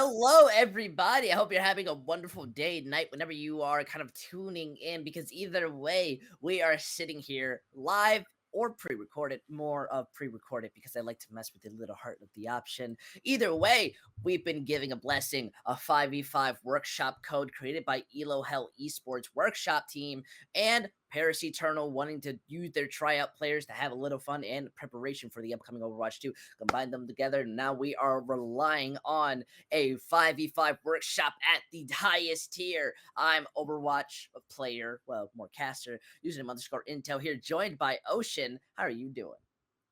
Hello, everybody. I hope you're having a wonderful day, night, whenever you are kind of tuning in, because either way, we are sitting here live or pre-recorded, more of pre-recorded because I like to mess with the little heart of the option. Either way, we've been giving a blessing, a 5v5 workshop code created by Elo Hell Esports workshop team and Paris Eternal wanting to use their tryout players to have a little fun and preparation for the upcoming Overwatch 2. Combine them together. Now we are relying on a 5v5 workshop at the highest tier. I'm Overwatch player, well, more caster, username underscore intel here, joined by Ocean. How are you doing?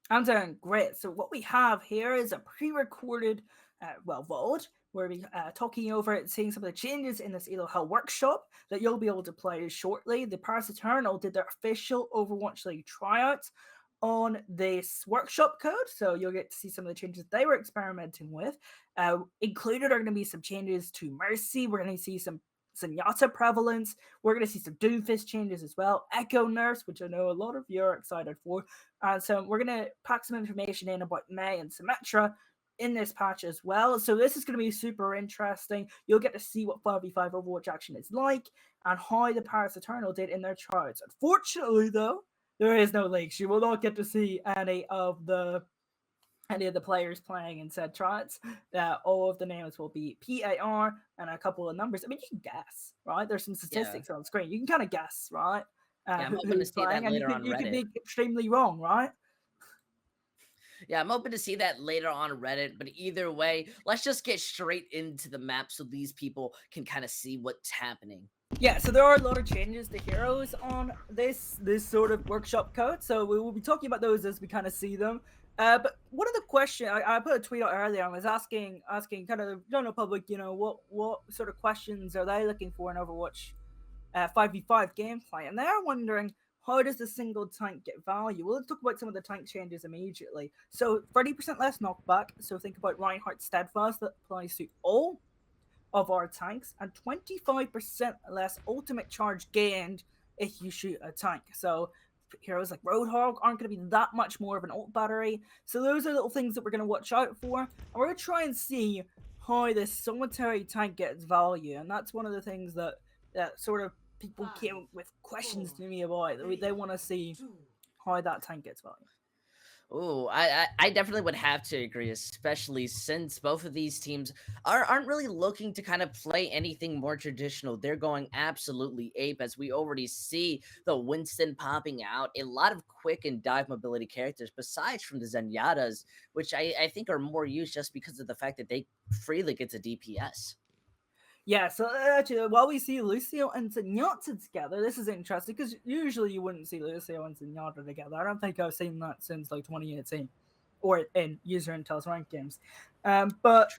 I'm doing great. So what we have here is a pre-recorded, VOD where we talking over it, seeing some of the changes in this Elo Hell workshop that you'll be able to play shortly. The Paris Eternal did their official Overwatch League tryouts on this workshop code, so you'll get to see some of the changes they were experimenting with. Included are going to be some changes to Mercy. We're going to see some Zenyatta prevalence. We're going to see some Doomfist changes as well. Echo Nurse, which I know a lot of you are excited for. So we're going to pack some information in about May and Symmetra in this patch as well. So this is going to be super interesting. You'll get to see what 5v5 Overwatch action is like and how the Paris Eternal did in their tryouts. Unfortunately, though, there is no leaks. You will not get to see any of the players playing in said tryouts. All of the names will be PAR and a couple of numbers. I mean, you can guess, right? There's some statistics on screen. You can kind of guess, right? Yeah, I'm hoping to see that later on Reddit. You can be extremely wrong, right? Yeah, I'm hoping to see that later on Reddit, but either way, let's just get straight into the map so these people can kind of see what's happening. Yeah, so there are a lot of changes to heroes on this sort of workshop code, so we will be talking about those as we kind of see them. But one of the questions I put a tweet out earlier, I was asking kind of the general public, what sort of questions are they looking for in Overwatch 5v5 gameplay, and they're wondering, how does the single tank get value? Well, let's talk about some of the tank changes immediately. So 30% less knockback, so think about Reinhardt Steadfast, that applies to all of our tanks, and 25% less ultimate charge gained if you shoot a tank. So heroes like Roadhog aren't going to be that much more of an ult battery. So those are little things that we're going to watch out for, and we're going to try and see how this solitary tank gets value, and that's one of the things that sort of people came with questions to me about. They want to see how that tank gets value. Oh, I definitely would have to agree, especially since both of these teams aren't really looking to kind of play anything more traditional. They're going absolutely ape, as we already see the Winston popping out, a lot of quick and dive mobility characters, besides from the Zenyatas, which I think are more used just because of the fact that they freely get to DPS. Yeah, so actually, while we see Lucio and Zenyatta together, this is interesting because usually you wouldn't see Lucio and Zenyatta together. I don't think I've seen that since like 2018 or in user intel's ranked games. But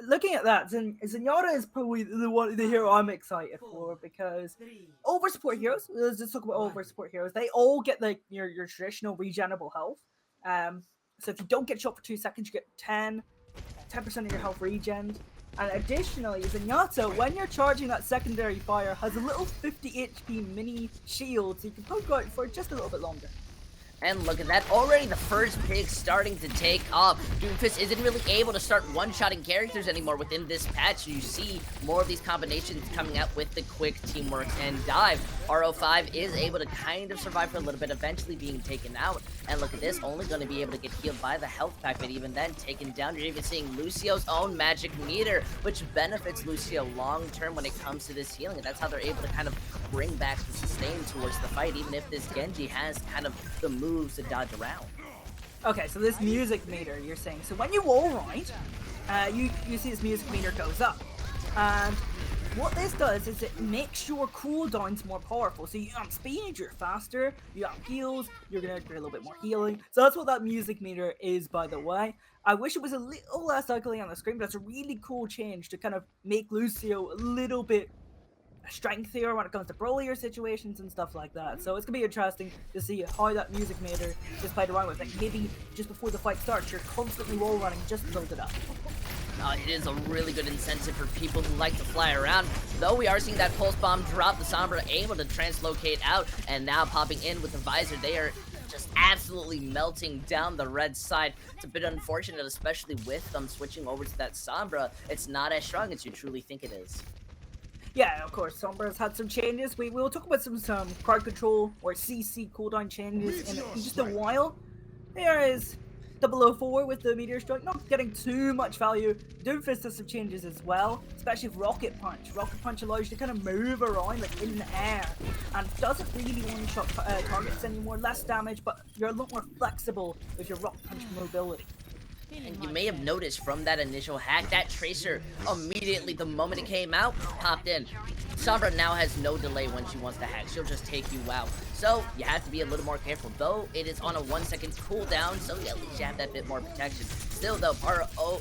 looking at that, Zenyatta is probably the hero I'm excited for, because over support heroes, let's just talk about over support heroes, they all get like your traditional regenerable health. So if you don't get shot for 2 seconds, you get 10% of your health regen. And additionally, Zenyatta, when you're charging that secondary fire, has a little 50 HP mini shield, so you can poke out for just a little bit longer. And look at that, already the first pick starting to take off. Doomfist isn't really able to start one-shotting characters anymore within this patch. You see more of these combinations coming out with the quick teamwork and dive. RO5 is able to kind of survive for a little bit, eventually being taken out. And look at this, only going to be able to get healed by the health pack, but even then taken down. You're even seeing Lucio's own magic meter, which benefits Lucio long-term when it comes to this healing. And that's how they're able to kind of bring back the sustain towards the fight, even if this Genji has kind of the moves to dodge around. Okay, so this music meter, you're saying. So when you wall ride, you see this music meter goes up. And what this does is it makes your cooldowns more powerful. So you amp speed, you're faster, you amp heals, you're gonna get a little bit more healing. So that's what that music meter is, by the way. I wish it was a little less ugly on the screen, but it's a really cool change to kind of make Lucio a little bit strengthier when it comes to brawlier situations and stuff like that. So it's gonna be interesting to see how that music meter is played around with. Like maybe just before the fight starts, you're constantly wall running just to build it up. It is a really good incentive for people who like to fly around. Though we are seeing that pulse bomb drop, the Sombra able to translocate out, and now popping in with the visor. They are just absolutely melting down the red side. It's a bit unfortunate, especially with them switching over to that Sombra. It's not as strong as you truly think it is. Yeah, of course, Sombra's had some changes. We will talk about some crowd control or CC cooldown changes in just a while. There is 004 with the Meteor Strike, not getting too much value. Doomfist has some changes as well, especially with Rocket Punch. Rocket Punch allows you to kind of move around like in the air and doesn't really one-shot targets anymore. Less damage, but you're a lot more flexible with your Rocket Punch mobility. And you may have noticed from that initial hack, that Tracer immediately, the moment it came out, popped in. Sombra now has no delay when she wants to hack. She'll just take you out. So you have to be a little more careful. Though it is on a 1 second cooldown, so yeah, at least you have that bit more protection. Still though, Paro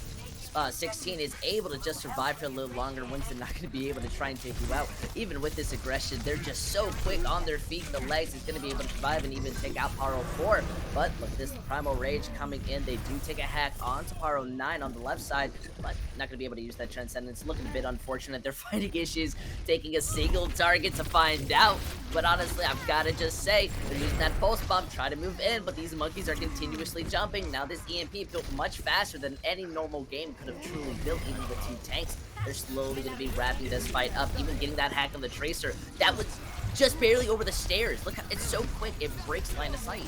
16 is able to just survive for a little longer. Winston not going to be able to try and take you out. Even with this aggression, they're just so quick on their feet. The legs is going to be able to survive and even take out Paro 4. But look, this Primal Rage coming in. They do take a hack onto Paro 9 on the left side, but not going to be able to use that Transcendence. Looking a bit unfortunate. They're finding issues taking a single target to find out. But honestly, I've got to just say, they're using that pulse bomb, try to move in, but these monkeys are continuously jumping. Now this EMP built much faster than any normal game could have truly built, even with 2 tanks. They're slowly going to be wrapping this fight up, even getting that hack on the Tracer. That was just barely over the stairs. Look, it's so quick, it breaks line of sight.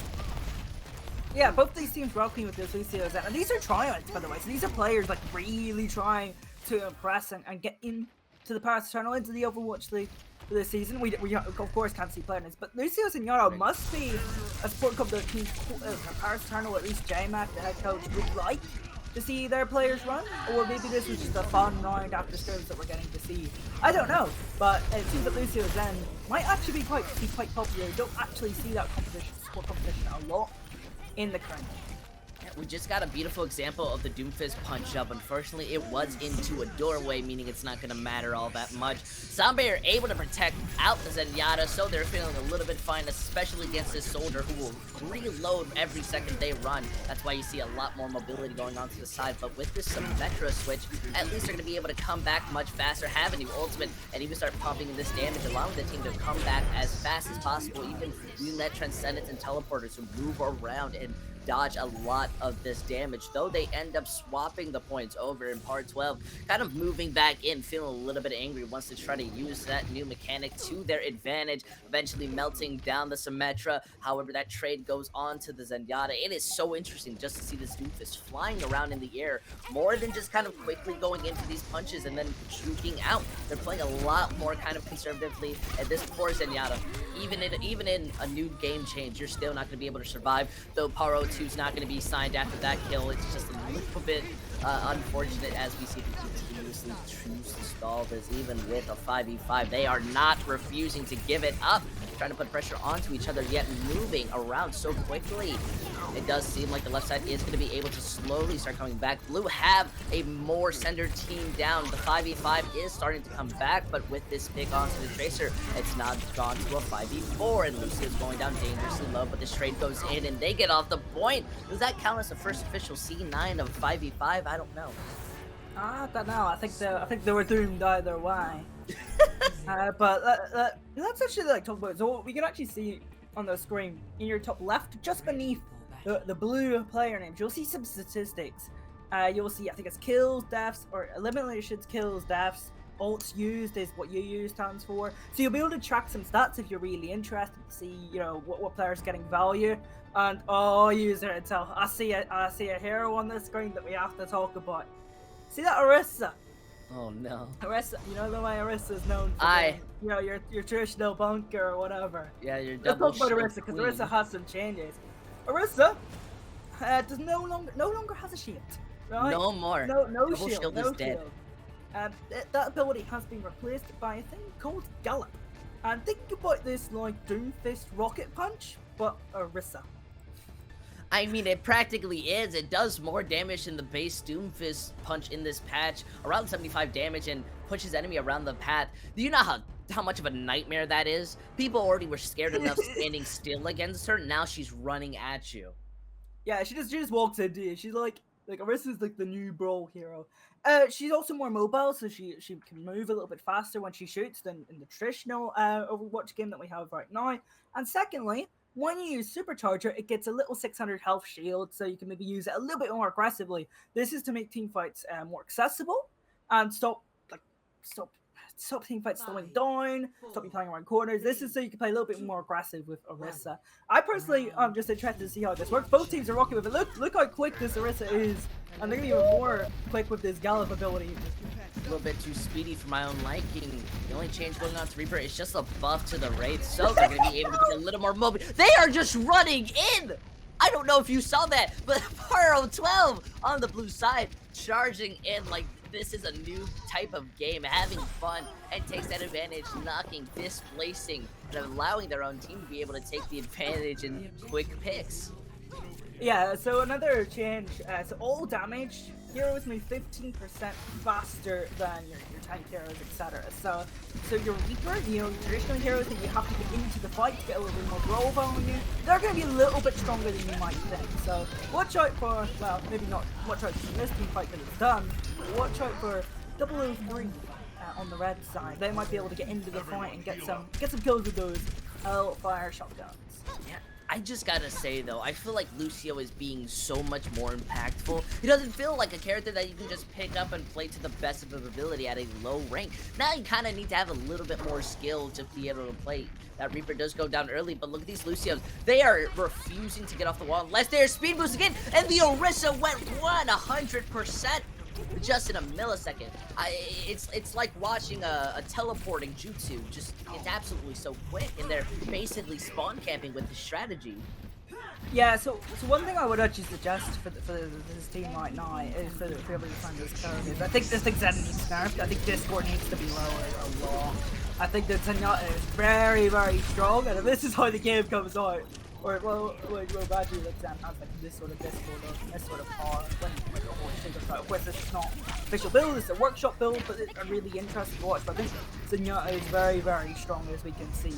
Yeah, both these teams rocking with this Lucio's, and these are Tryouts, by the way, so these are players like really trying to impress and get into the Paris Eternal, into the Overwatch League for this season. We of course can't see player names, but Lucio's and Yaro must be a sport club that teams Paris Eternal, or at least JMac, the head coach, would like to see their players run, or maybe this was just a fun round after scrims that we're getting to see. I don't know, but it seems that Lucio's then might actually be quite popular. You don't actually see that sport competition a lot in the current. We just got a beautiful example of the Doomfist punch up. Unfortunately, it was into a doorway, meaning it's not going to matter all that much. Zombie are able to protect out the Zenyatta, so they're feeling a little bit fine, especially against this soldier who will reload every second they run. That's why you see a lot more mobility going on to the side. But with this Symmetra switch, at least they're going to be able to come back much faster, have a new ultimate, and even start pumping in this damage, allowing the team to come back as fast as possible, even using that Transcendence and Teleporters to move around and dodge a lot of this damage, though they end up swapping the points over in part 12, kind of moving back in, feeling a little bit angry, wants to try to use that new mechanic to their advantage, eventually melting down the Symmetra. However, that trade goes on to the Zenyatta. It is so interesting just to see this Doomfist flying around in the air, more than just kind of quickly going into these punches and then juking out. They're playing a lot more kind of conservatively, and this poor Zenyatta, even in a new game change, you're still not going to be able to survive, though Paro 2's not going to be signed after that kill. It's just a little bit unfortunate as we see them continuously choose to stall this, even with a 5v5. They are not refusing to give it up, trying to put pressure onto each other, yet moving around so quickly. It does seem like the left side is going to be able to slowly start coming back. Blue have a more centered team down. The 5v5 is starting to come back, but with this pick onto the Tracer, it's not gone to a 5v4, and Lucio's going down dangerously low, but this trade goes in, and they get off the point. Does that count as the first official C9 of 5v5? I don't know. I don't know. I think they were doomed either way. But let's actually talk about it. So what we can actually see on the screen in your top left, just beneath the blue player names, you'll see some statistics. You'll see, I think it's kills, deaths, or eliminations, kills, deaths. Ults used is what you use stands for. So you'll be able to track some stats if you're really interested to see, what players getting value. And user itself, I see a hero on the screen that we have to talk about. See that Orisa? Oh no. Orisa, you know the way Orisa is known for being, your traditional bunker or whatever. Yeah, your Let's double talk about Orisa, because Orisa has some changes. Orisa does no longer has a shield. Right? No more. No double shield. is No dead. shield. That ability has been replaced by a thing called Gallop. And think about this like Doomfist Rocket Punch, but Orisa. I mean, it practically is. It does more damage than the base Doomfist punch in this patch, around 75 damage, and pushes enemy around the path. Do you know how much of a nightmare that is? People already were scared enough standing still against her. Now she's running at you. Yeah, she just walks in, dude. She's like Orisa's like the new brawl hero. She's also more mobile, so she can move a little bit faster when she shoots than in the traditional Overwatch game that we have right now. And secondly, When you use Supercharger, it gets a little 600 health shield, so you can maybe use it a little bit more aggressively. This is to make team fights more accessible and stop stop team fights slowing down, stop you playing around corners. This is so you can play a little bit more aggressive with Orisa. I personally am just interested to see how this works. Both teams are rocking with it. Look how quick this Orisa is, and they're gonna be even more quick with this Gallop ability. A little bit too speedy for my own liking. The only change going on to Reaper is just a buff to the Wraith, so they're gonna be able to be a little more mobile. They are just running in! I don't know if you saw that, but Paro 12 on the blue side, charging in like this is a new type of game, having fun, and takes that advantage, knocking, displacing, and allowing their own team to be able to take the advantage in quick picks. Yeah, so another change, so all damage heroes move 15% faster than your tank heroes, etc. So your Reaper, your traditional heroes that you have to get into the fight to get a little bit more brawl value, they're going to be a little bit stronger than you might think. So watch out for, well, maybe not watch out for this team fight that it's done, but watch out for 003 on the red side. They might be able to get into the fight and get some kills with those fire shotguns. Yeah. I just gotta say though, I feel like Lucio is being so much more impactful. He doesn't feel like a character that you can just pick up and play to the best of his ability at a low rank. Now you kind of need to have a little bit more skill to be able to play. That Reaper does go down early, but look at these Lucios. They are refusing to get off the wall unless they're speed boosting in, and the Orisa went 100%. Just in a millisecond. It's like watching a teleporting jutsu. Just it's absolutely so quick, and they're basically spawn camping with the strategy. Yeah, so one thing I would actually suggest for this team right now is for everybody to find this code is I think this thing Zen needs nerfed. I think Discord needs to be lowered a lot. I think that Zenyatta is very, very strong, and if this is how the game comes out, or well gradually like Zen has like this sort of Discord or this sort of power when the whole thing goes out. Of course, this is not official build, it's a workshop build, but it's a really interesting to watch. But I think Zenyatta is very, very strong as we can see.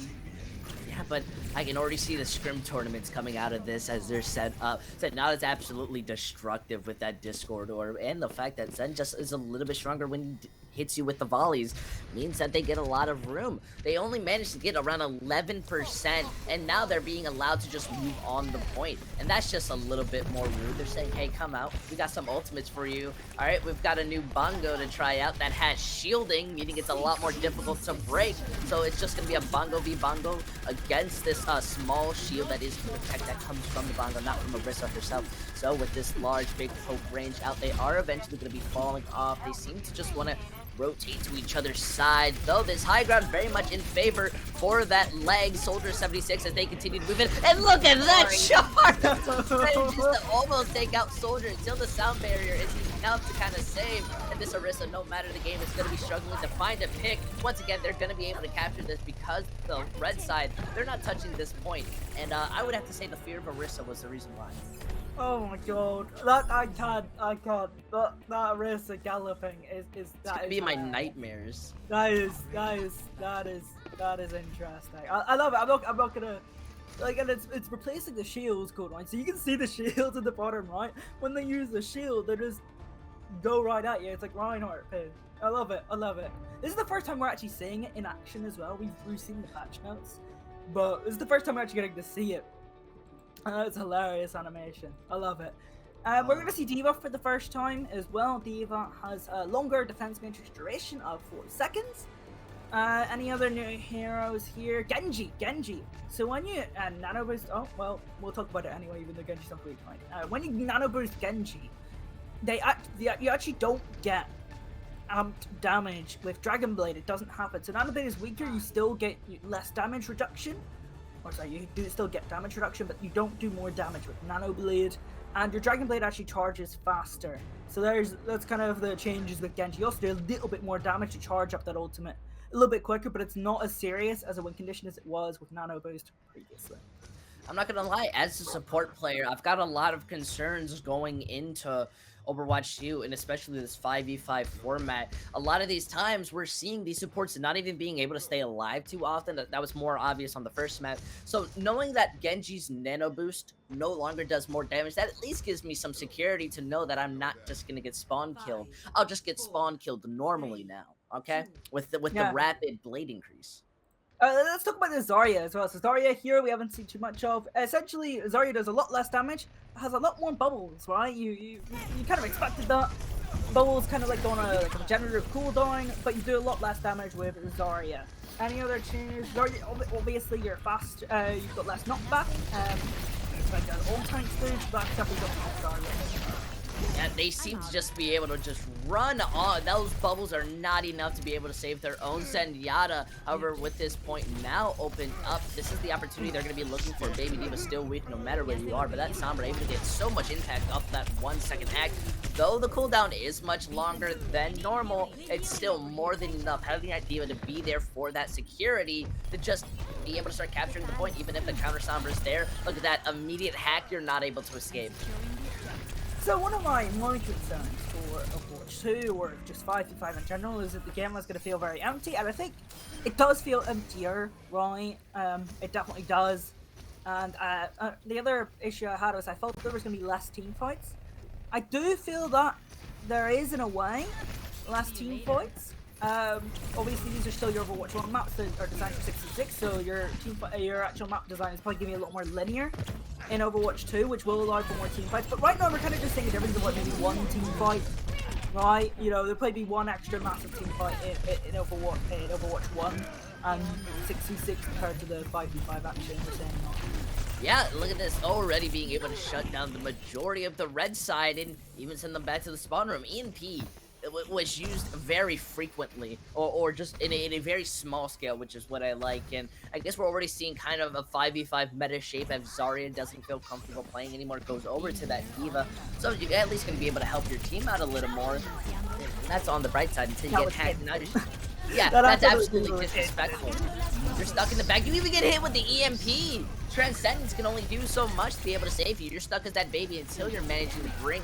Yeah, but I can already see the scrim tournaments coming out of this as they're set up. So now it's absolutely destructive with that Discord orb, and the fact that Zen just is a little bit stronger when he hits you with the volleys means that they get a lot of room. They only managed to get around 11%, and now they're being allowed to just move on the point, and that's just a little bit more rude. They're saying, hey, come out, we got some ultimates for you. All right, we've got a new bongo to try out that has shielding, meaning it's a lot more difficult to break. So it's just gonna be a bongo v bongo against this small shield that is protect that comes from the bongo, not from Orisa herself. So with this large big poke range out, they are eventually going to be falling off. They seem to just want to rotate to each other's side, though this high ground very much in favor for that leg Soldier 76 as they continue to move in. And look at that shot! Just to almost take out Soldier until the sound barrier is enough to kind of save. And this Orisa, no matter the game, is going to be struggling to find a pick. Once again, they're going to be able to capture this because the red side, they're not touching this point. And I would have to say the fear of Orisa was the reason why. Oh my god, that I can't. That Orisa galloping is that gonna be my nightmares. That is interesting. I love it. I'm not gonna like, and it's replacing the shields code, right? So you can see the shields in the bottom right. When they use the shield, they just go right at you. It's like Reinhardt pin. I love it. This is the first time we're actually seeing it in action as well. We've seen the patch notes, but this is the first time we're actually getting to see it. It's hilarious animation. I love it. We're going to see D.Va for the first time as well. D.Va has a longer defense matrix duration of 4 seconds. Any other new heroes here? Genji. So when you nano boost, oh well, we'll talk about it anyway, even though Genji's not really fine. When you nano boost Genji, you actually don't get amped damage with Dragon Blade. It doesn't happen. So nano blade is weaker. You still get less damage reduction. Or sorry, you do still get damage reduction, but you don't do more damage with Nano Blade, and your Dragon Blade actually charges faster. So that's kind of the changes with Genji. You also do a little bit more damage to charge up that ultimate a little bit quicker, but it's not as serious as a win condition as it was with Nano Boost previously. I'm not gonna lie, as a support player, I've got a lot of concerns going into Overwatch 2, and especially this 5v5 format. A lot of these times, we're seeing these supports not even being able to stay alive too often. That was more obvious on the first map. So knowing that Genji's nano boost no longer does more damage, that at least gives me some security to know that I'm not just gonna get spawn killed. I'll just get spawn killed normally now, okay? With the rapid blade increase. Let's talk about the Zarya as well. So Zarya here we haven't seen too much of. Essentially, Zarya does a lot less damage, but has a lot more bubbles, right? You kind of expected that. Bubbles kind of like on a regenerative cooldown, but you do a lot less damage with Zarya. Any other changes? Zarya, obviously you're fast. You've got less knockback. It's like an all tank stage, but definitely doesn't Zarya. Yeah, they seem to just be able to just run on. Those bubbles are not enough to be able to save their own Zenyatta. However, with this point now opened up, this is the opportunity they're going to be looking for. Baby Diva still weak no matter where you are, but that Sombra able to get so much impact off that 1 second act. Though the cooldown is much longer than normal, it's still more than enough. Having that Diva to be there for that security to just be able to start capturing the point, even if the counter Sombra is there. Look at that immediate hack, you're not able to escape. So one of my concerns for Overwatch 2, or just 5v5 in general, is that the game is going to feel very empty, and I think it does feel emptier, right? It definitely does. And the other issue I had was I felt there was going to be less team fights. I do feel that there is, in a way, less team fights. Obviously, these are still your Overwatch 1 maps that are designed for 66, so your actual map design is probably going to be a lot more linear in Overwatch 2, which will allow for more team fights. But right now, we're kind of just thinking difference of what maybe one team fight, right? You know, there'll probably be one extra massive team fight in Overwatch 1 and 66 compared to the 5v5 action we're saying. Yeah, look at this, already being able to shut down the majority of the red side and even send them back to the spawn room. EMP was used very frequently, or just in a very small scale, which is what I like. And I guess we're already seeing kind of a 5v5 meta shape as Zarya doesn't feel comfortable playing anymore, goes over to that Diva. So you're at least going to be able to help your team out a little more. And that's on the bright side until you get hacked. Yeah, that's absolutely disrespectful. You're stuck in the back. You even get hit with the EMP. Transcendence can only do so much to be able to save you. You're stuck as that baby until you're managing to bring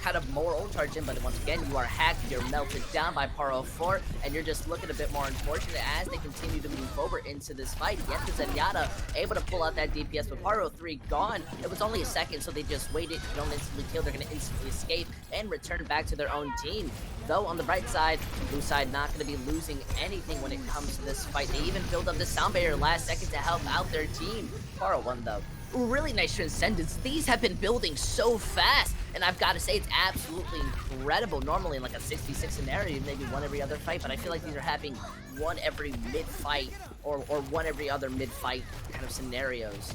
kind of more ult charge in, but once again, you are hacked. You're melted down by Paro 4, and you're just looking a bit more unfortunate as they continue to move over into this fight. Yet the Zenyatta able to pull out that DPS, but Paro 3 gone. It was only a second, so they just waited. You don't instantly kill. They're going to instantly escape and return back to their own team. Though on the bright side, blue side not going to be losing anything when it comes to this fight. They even build up the sound barrier last second to help out their team. Paro 1 though. Really nice Transcendence. These have been building so fast, and I've got to say it's absolutely incredible. Normally in like a 66 scenario, maybe one every other fight, but I feel like these are happening one every mid-fight or one every other mid-fight kind of scenarios.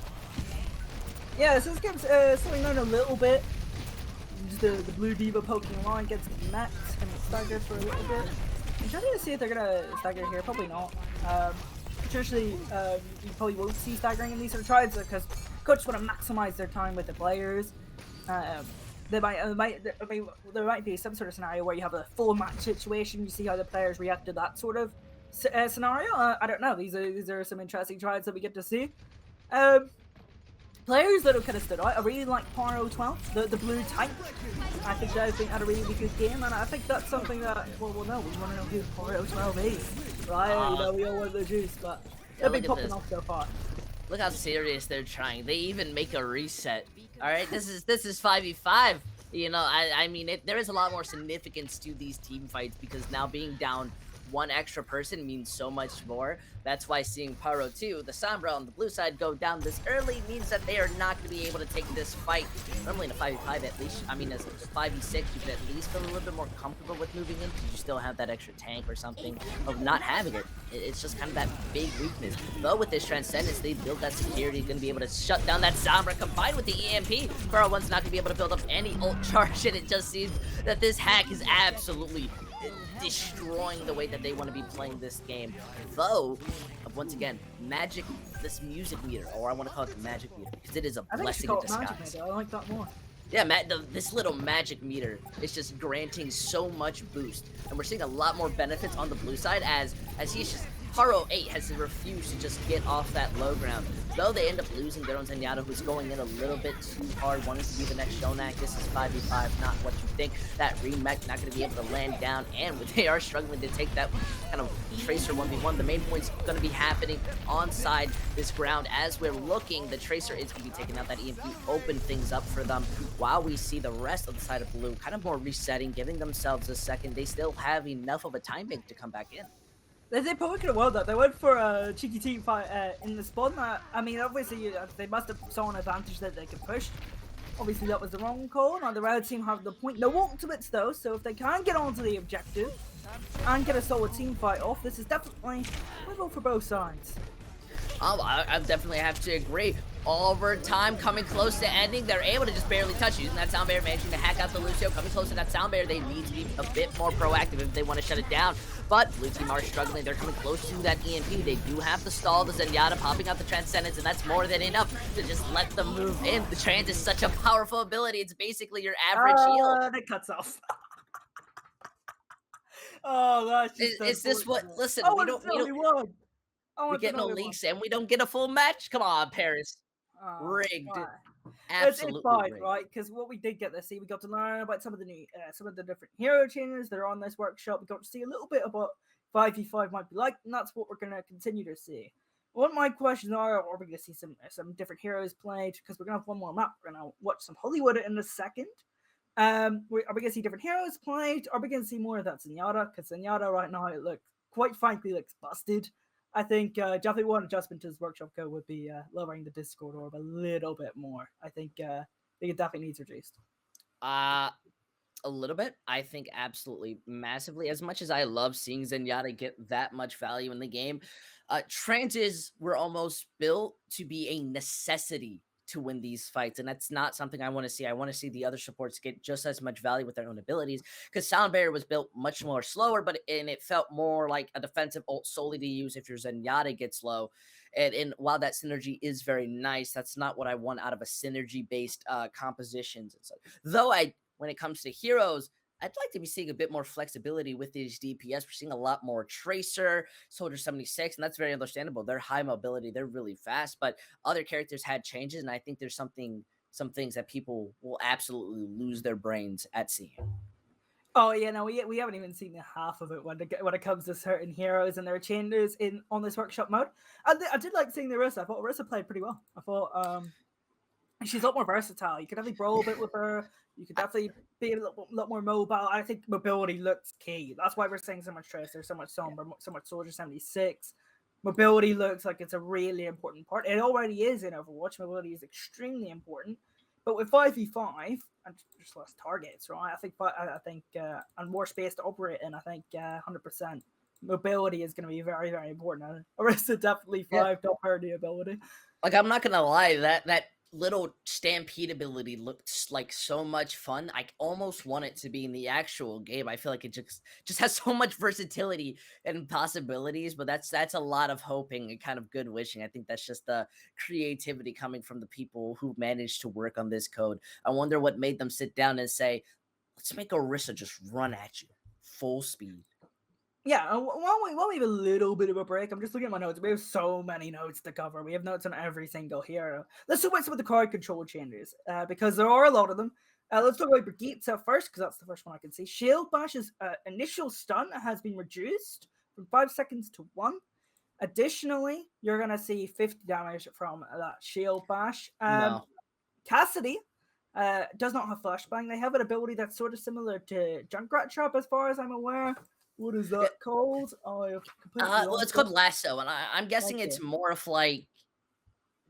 Yeah, so this game's slowing down a little bit. The blue Diva poking along gets met and staggered for a little bit. I'm trying to see if they're gonna stagger here. Probably not. Traditionally, you probably won't see staggering in these sort of tries because coaches want to maximize their time with the players. There might be some sort of scenario where you have a full match situation. You see how the players react to that sort of scenario. I don't know. These are some interesting tries that we get to see. Players that have kind of stood out, I really like Paro 12, the blue tank. I think they've had a really good game, and I think that's something that, well, no, we want to know who Paro 12 is, right? You know, we all want the juice, but they've been popping off so far. Look how serious they're trying. They even make a reset. All right, this is 5v5. You know, I mean, there is a lot more significance to these team fights because now being down one extra person means so much more. That's why seeing Paro 2, the Sombra on the blue side, go down this early means that they are not going to be able to take this fight. Normally in a 5v5 at least, I mean as a 5v6, you can at least feel a little bit more comfortable with moving in because you still have that extra tank or something. Of not having it, it's just kind of that big weakness. Though with this Transcendence, they build that security, going to be able to shut down that Sombra combined with the EMP. Paro 1's not going to be able to build up any ult charge, and it just seems that this hack is absolutely destroying the way that they want to be playing this game. Though, once again, this music meter, or I want to call it the magic meter, because it is a blessing in disguise. I like that more. Yeah, this little magic meter is just granting so much boost, and we're seeing a lot more benefits on the blue side as he's just Paro 8 has refused to just get off that low ground. Though they end up losing their own Zenyatta, who's going in a little bit too hard, wanting to be the next Shonak. This is 5v5, not what you think. That remake not going to be able to land down, and they are struggling to take that kind of Tracer 1v1. The main point's going to be happening on side this ground as we're looking. The Tracer is going to be taking out that EMP, open things up for them, while we see the rest of the side of blue kind of more resetting, giving themselves a second. They still have enough of a time bank to come back in. They probably could have won that. They went for a cheeky team fight in the spawn. I mean, obviously, they must have saw an advantage that they could push. Obviously, that was the wrong call. Now, the red team have the point. No ultimates, though, so if they can get onto the objective and get a solid team fight off, this is definitely a vote for both sides. Oh, I definitely have to agree. Overtime coming close to ending. They're able to just barely touch, using that sound barrier, managing to hack out the Lucio. Coming close to that sound barrier, they need to be a bit more proactive if they want to shut it down. But blue team are struggling. They're coming close to that EMP. They do have to stall the Zenyatta, popping out the Transcendence, and that's more than enough to just let them move in. The Trans is such a powerful ability. It's basically your average heal. That cuts off. Oh, that's just Is this what? Listen, I we want don't. to know he won. We get no leaks and we don't get a full match. Come on, Paris. Rigged. Right. Absolutely it's fine, rigged. right? Because what we did get to see, we got to learn about some of the new, some of the different hero changes that are on this workshop. We got to see a little bit about 5v5 might be like, and that's what we're going to continue to see. What my questions are we going to see some different heroes played? Because we're going to have one more map. We're going to watch some Hollywood in a second. Are we going to see different heroes played? Are we going to see more of that Zenyatta? Because Zenyatta right now, quite frankly, looks busted. I think definitely one adjustment to his workshop code would be lowering the Discord orb a little bit more. I think it definitely needs reduced. A little bit. I think absolutely massively. As much as I love seeing Zenyatta get that much value in the game, trances were almost built to be a necessity to win these fights, and that's not something I want to see. I want to see the other supports get just as much value with their own abilities, because Sound Barrier was built much more slower, and it felt more like a defensive ult solely to use if your Zenyatta gets low. And while that synergy is very nice, that's not what I want out of a synergy-based compositions and such. Though when it comes to heroes, I'd like to be seeing a bit more flexibility with these DPS. We're seeing a lot more Tracer, Soldier 76, and that's very understandable. They're high mobility, they're really fast, but other characters had changes, and I think there's some things that people will absolutely lose their brains at seeing. Oh yeah, no, we haven't even seen the half of it when it comes to certain heroes and their changes on this workshop mode. I did like seeing the Orisa. I thought Orisa played pretty well. I thought she's a lot more versatile. You could definitely brawl a bit with her. You could definitely be a lot more mobile. I think mobility looks key. That's why we're seeing so much Tracer, so much Sombra, so much Soldier 76. Mobility looks like it's a really important part. It already is in Overwatch. Mobility is extremely important. But with 5v5 and just less targets, right? I think and more space to operate in, I think 100% mobility is going to be very, very important. Orisa definitely 5-top priority ability. Like, I'm not gonna lie, that little stampede ability looks like so much fun. I almost want it to be in the actual game. I feel like it just has so much versatility and possibilities, but that's a lot of hoping and kind of good wishing. I think that's just the creativity coming from the people who managed to work on this code. I wonder what made them sit down and say, let's make Orisa just run at you full speed. Yeah, while we have a little bit of a break, I'm just looking at my notes. We have so many notes to cover. We have notes on every single hero. Let's talk about some of the card control changes, because there are a lot of them. Let's talk about Brigitte first, because that's the first one I can see. Shield Bash's initial stun has been reduced from 5 seconds to 1. Additionally, you're going to see 50 damage from that Shield Bash. No. Cassidy does not have Flashbang. They have an ability that's sort of similar to Junkrat Trap, as far as I'm aware. What is that called? Well, it's called Lasso, and I'm guessing it's more of like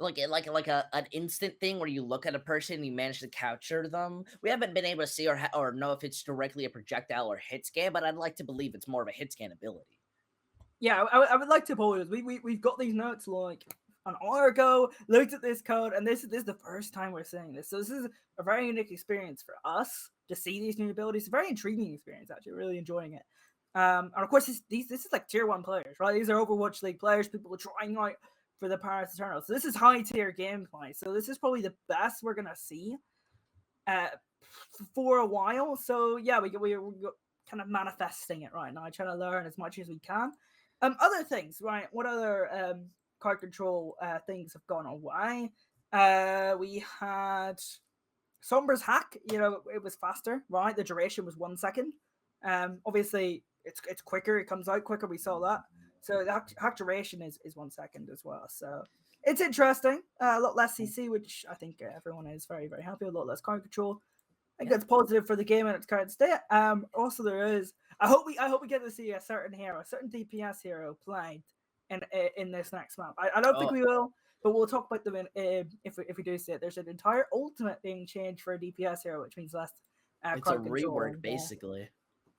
an instant thing where you look at a person and you manage to capture them. We haven't been able to see or know if it's directly a projectile or hit scan, but I'd like to believe it's more of a hit scan ability. Yeah, I would like to apologize. We've got these notes like an hour ago, looked at this code, and this is the first time we're seeing this. So this is a very unique experience for us to see these new abilities. It's a very intriguing experience, actually. Really enjoying it. And of course, this is like tier 1 players, right? These are Overwatch League players, people trying out for the Paris Eternal. So this is high tier gameplay. So this is probably the best we're gonna see for a while. So yeah, we're kind of manifesting it right now, trying to learn as much as we can. Other things, right? What other card control things have gone away? We had Sombra's hack. It was faster, right? The duration was 1 second. Obviously, it's quicker. It comes out quicker. We saw that. So the hack duration is 1 second as well. So it's interesting. A lot less CC, which I think everyone is very, very happy. A lot less card control. I think that's positive for the game and its current state. Also, there is I hope we get to see a certain hero, a certain DPS hero played in this next map. I don't think Oh, we will, but we'll talk about them if we do see it. There's an entire ultimate being changed for a DPS hero, which means less it's a crowd control. rework And basically.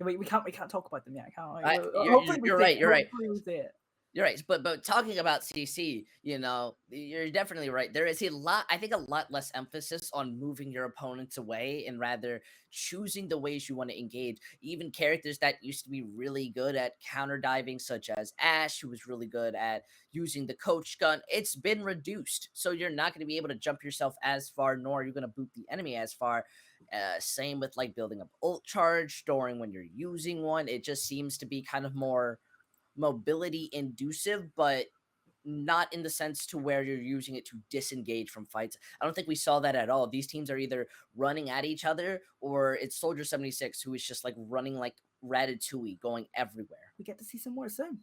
we can't talk about them yet, can we? You're, Hopefully we you're see right. it. You're right. Hopefully we see it. You're right, but talking about CC, you're definitely right. There is a lot, I think, a lot less emphasis on moving your opponents away and rather choosing the ways you want to engage. Even characters that used to be really good at counter diving, such as Ash, who was really good at using the coach gun, it's been reduced. So you're not going to be able to jump yourself as far, nor are you going to boot the enemy as far. Same with like building up ult charge, storing when you're using one. It just seems to be kind of more mobility inducive, but not in the sense to where you're using it to disengage from fights. I don't think we saw that at all. These teams are either running at each other or it's Soldier 76 who is just like running like Ratatouille going everywhere. We get to see some more soon.